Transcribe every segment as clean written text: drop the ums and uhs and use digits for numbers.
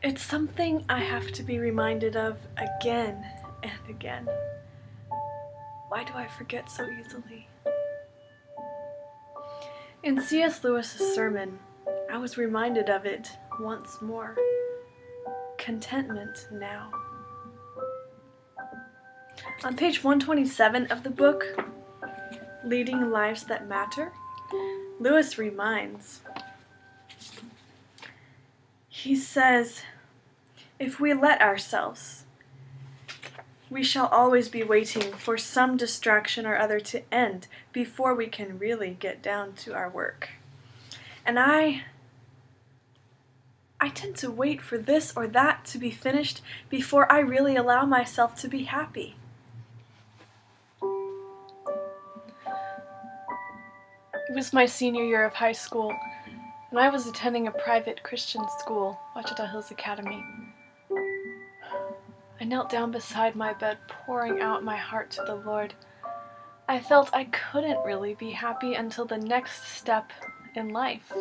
It's something I have to be reminded of again and again. Why do I forget so easily? In C.S. Lewis's sermon, I was reminded of it once more. Contentment now. On page 127 of the book, Leading Lives That Matter, Lewis reminds. He says, if we let ourselves, we shall always be waiting for some distraction or other to end before we can really get down to our work. And I tend to wait for this or that to be finished before I really allow myself to be happy. It was my senior year of high school, and I was attending a private Christian school, Ouachita Hills Academy. I knelt down beside my bed, pouring out my heart to the Lord. I felt I couldn't really be happy until the next step in life.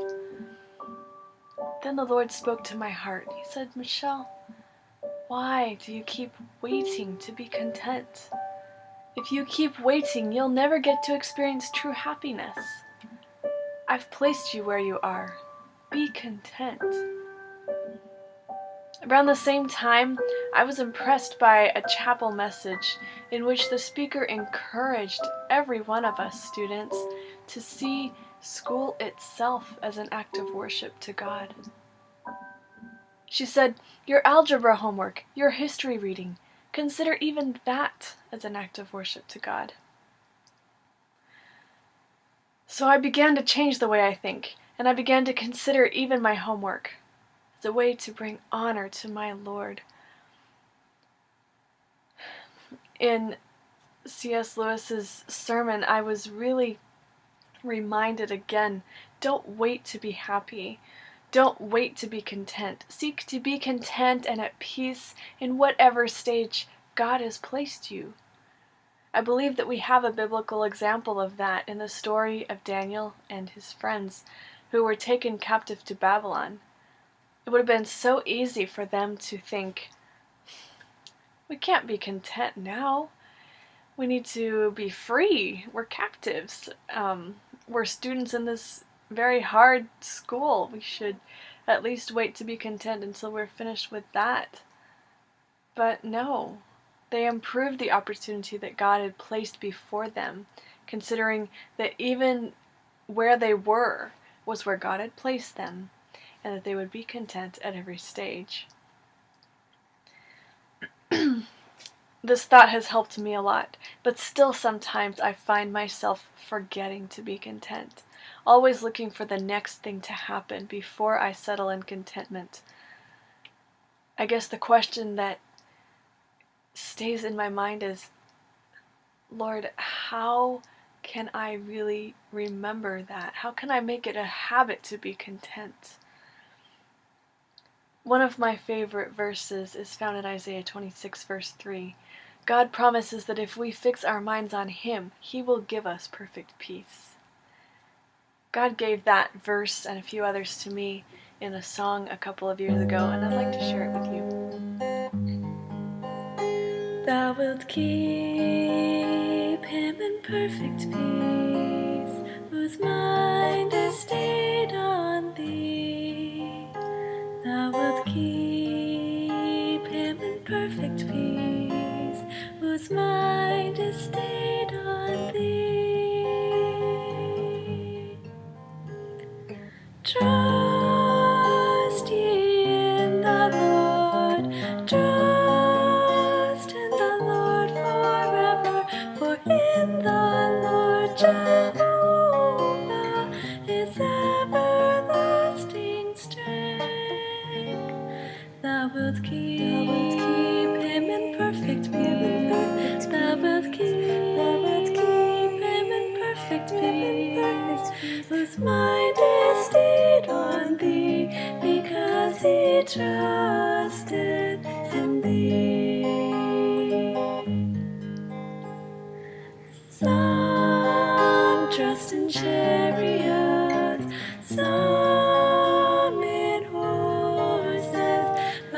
Then the Lord spoke to my heart. He said, Michelle, why do you keep waiting to be content? If you keep waiting, you'll never get to experience true happiness. I've placed you where you are. Be content. Around the same time, I was impressed by a chapel message in which the speaker encouraged every one of us students to see school itself as an act of worship to God. She said, your algebra homework, your history reading, consider even that as an act of worship to God. So I began to change the way I think, and I began to consider even my homework as a way to bring honor to my Lord. In C.S. Lewis's sermon, I was really reminded again, don't wait to be happy. Don't wait to be content. Seek to be content and at peace in whatever stage God has placed you. I believe that we have a biblical example of that in the story of Daniel and his friends who were taken captive to Babylon. It would have been so easy for them to think, we can't be content now. We need to be free. We're captives. We're students in this very hard school. We should at least wait to be content until we're finished with that. But no. They improved the opportunity that God had placed before them, considering that even where they were was where God had placed them, and that they would be content at every stage. This thought has helped me a lot, but still sometimes I find myself forgetting to be content, always looking for the next thing to happen before I settle in contentment. I guess the question that stays in my mind is, Lord, how can I really remember that? How can I make it a habit to be content? One of my favorite verses is found in Isaiah 26, verse 3. God promises that if we fix our minds on Him, He will give us perfect peace. God gave that verse and a few others to me in a song a couple of years ago, and I'd like to share it with you. Thou wilt keep him in perfect peace, whose mind is stayed on thee. Thou wilt keep him in perfect peace, whose mind is stayed on thee. Trust ye in the Lord, trust in the Lord forever, for in the Lord Jehovah is everlasting strength. Thou wilt keep him in perfect peace, thou wilt keep him in perfect peace, whose mind is stayed on thee, because he trusted in thee.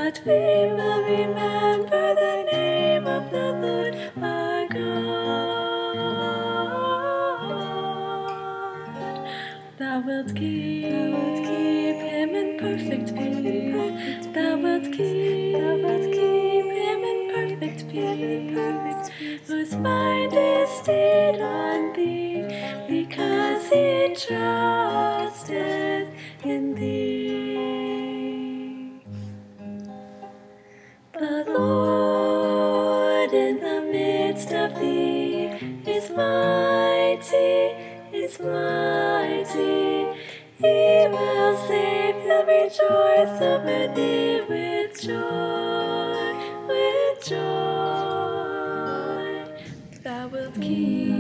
but we will remember the name of the Lord our God. Thou wilt keep him in perfect peace. Thou wilt keep him in perfect peace, whose mind is stayed on thee, because he trusteth in thee. The Lord in the midst of thee is mighty, is mighty. He will save, he'll rejoice over thee with joy, with joy. Thou wilt keep